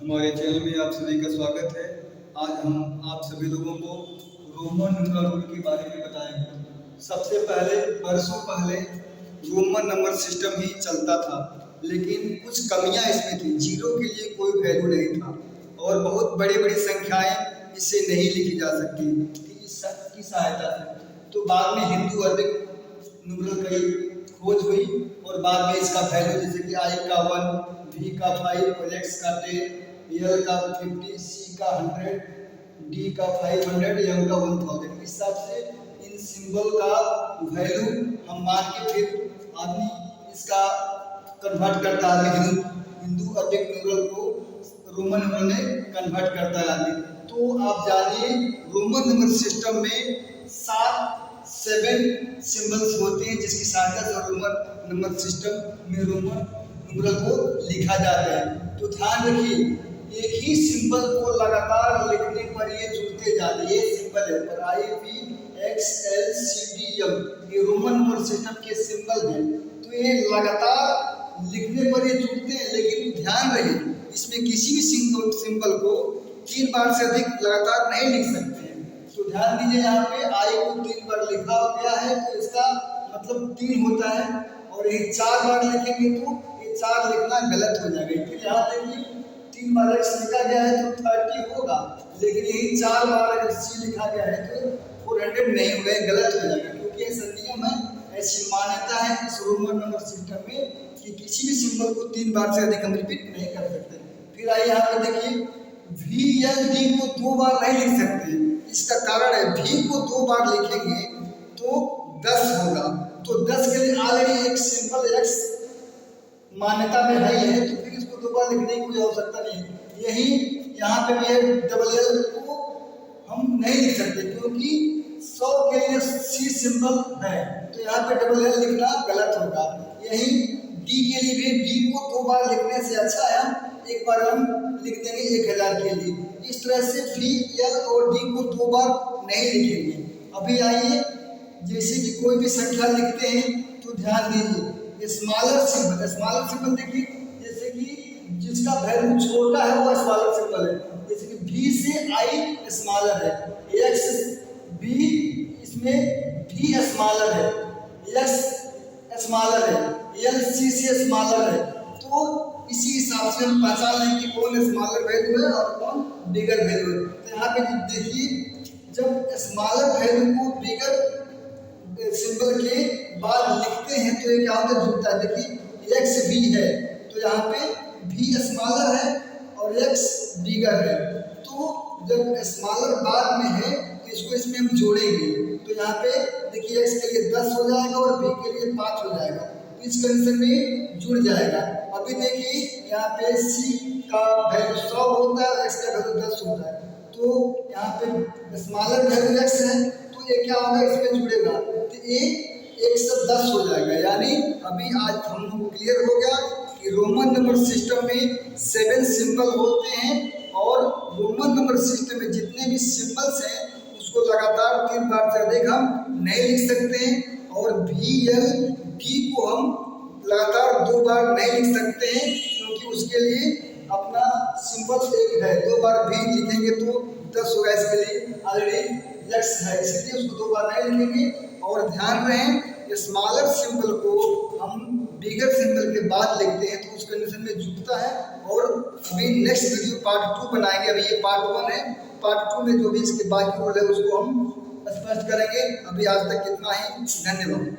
हमारे चैनल में आप सभी का स्वागत है। आज हम आप सभी लोगों को रोमन न्यूमरल रूल के बारे में बताएंगे। सबसे पहले बरसों पहले रोमन नंबर सिस्टम ही चलता था, लेकिन कुछ कमियां इसमें थी। जीरो के लिए कोई वैल्यू नहीं था और बहुत बड़ी बड़ी संख्याएं इससे नहीं लिखी जा सकती थी इसकी सहायता से। तो बाद में हिंदू अरबिक न्यूमरल की खोज हुई और बाद में इसका वैल्यू जैसे कि आई का 1, V का 5 और X का 10, L का 50, C का 100, D का 500, M का 1000। इस हिसाब से इन सिंबल का वैल्यू हम मान के फिर आदमी इसका कन्वर्ट करता है। हिंदू अरबिक न्यूमरल को रोमन न्यूमरल में कन्वर्ट करता है आदमी। तो आप जानिए रोमन नंबर सिस्टम में 7 सिंबल्स होते हैं जिसकी सहायता से रोमन नंबर सिस्टम में रोमन न्यूमरल को लिखा जाता है। तो ध्यान रखिए, एक ही सिंबल को लगातार लिखने पर ये जुड़ते जाते हैं। ये सिंबल है पर I, P, X, L, C, D, M, ये रोमन नंबर सिस्टम के सिंबल हैं। तो ये लगातार लिखने पर ये जुड़ते हैं, लेकिन ध्यान रहे इसमें किसी भी सिंबल को 3 बार से अधिक लगातार नहीं लिख सकते हैं। तो ध्यान दीजिए, यहाँ पे I को 3 बार लिखा गया है तो इसका मतलब 3 होता है, और ये 4 बार लिखेंगे तो ये 4 लिखना गलत हो जाएगा। फिर यहाँ देखिए 3 बार X लिखा गया है तो 30 होगा, लेकिन यही 4 बार अगर C लिखा गया है तो 400 नहीं होगा, गलत हो जाएगा। क्योंकि ऐसा नियम है, ऐसी मान्यता है इस रोमन नंबर सिस्टम में कि किसी भी सिंबल को 3 बार से अधिक हम रिपीट नहीं कर सकते। फिर आइए यहाँ पे देखिए, V, L, D को 2 बार नहीं लिख सकते। इसका कारण है V को 2 बार लिखेंगे तो 10 होगा। तो 10 के लिए ऑलरेडी एक सिंबल X मान्यता में है, तो फिर इसको 2 बार लिखने की कोई आवश्यकता नहीं है। यही यहाँ पे भी है, डबल L को हम नहीं लिख सकते क्योंकि 100 के लिए C सिंबल है, तो यहाँ पे डबल L लिखना गलत होगा। यही D के लिए भी D को 2 बार लिखने से अच्छा है एक बार हम लिख देंगे 1000 के लिए। इस तरह से V, L और D को 2 बार नहीं लिखेंगे। अभी आइए, जैसे कि कोई भी संख्या लिखते हैं तो ध्यान दीजिए, स्मॉलर सिंबल देखिए, जैसे कि जिसका वैल्यू छोटा है वो स्मॉलर सिंबल है। जैसे कि V से I स्मॉलर है, X B इसमें V स्मॉलर है, X स्मॉलर है, L C से स्मॉलर है। तो इसी हिसाब से हम पहचान लें कि कौन स्मॉलर वैल्यू है और कौन बिगर वैल्यू है। तो यहाँ पे देखिए, जब स्मॉलर वैल्यू को बिगर सिंबल के बाद लिखते हैं तो ये क्या होता है, जुड़ता है। देखिए X B है तो यहाँ पे V स्मॉलर है और X बिगर है। तो जब स्मॉलर बाद में है तो इसको इसमें हम जोड़ेंगे तो यहाँ पे देखिए X के लिए 10 हो जाएगा और B के लिए 5 हो जाएगा। इस कंडीशन में जुड़ जाएगा। अभी देखिए यहाँ पे C का वैल्यू 100 होता है, X का वैल्यू 10 होता है। तो यहाँ पे स्मॉलर वैल्यू X है तो ये क्या होगा, इसमें जुड़ेगा तो एक से 10 हो जाएगा। यानी अभी आज हम लोग को क्लियर हो गया कि रोमन नंबर सिस्टम में 7 सिंबल होते हैं और रोमन नंबर सिस्टम में जितने भी सिंबल्स हैं उसको लगातार 3 बार से अधिक हम नहीं लिख सकते हैं, और V, L, D को हम लगातार 2 बार नहीं लिख सकते हैं क्योंकि उसके लिए अपना सिंबल एक है। 2 बार V लिखेंगे तो 10 होगा, इसके लिए ऑलरेडी X है, इसलिए उसको 2 बार नहीं लिखेंगे। और ध्यान रहे स्मॉलर सिंबल को हम बिगर सिंबल के बाद लिखते हैं तो उस कंडीशन में जुड़ता है। और अभी नेक्स्ट वीडियो पार्ट 2 बनाएंगे। अभी ये पार्ट 1 है, पार्ट 2 में जो भी इसके बाकी रूल है उसको हम स्पष्ट करेंगे। अभी आज तक इतना ही, धन्यवाद।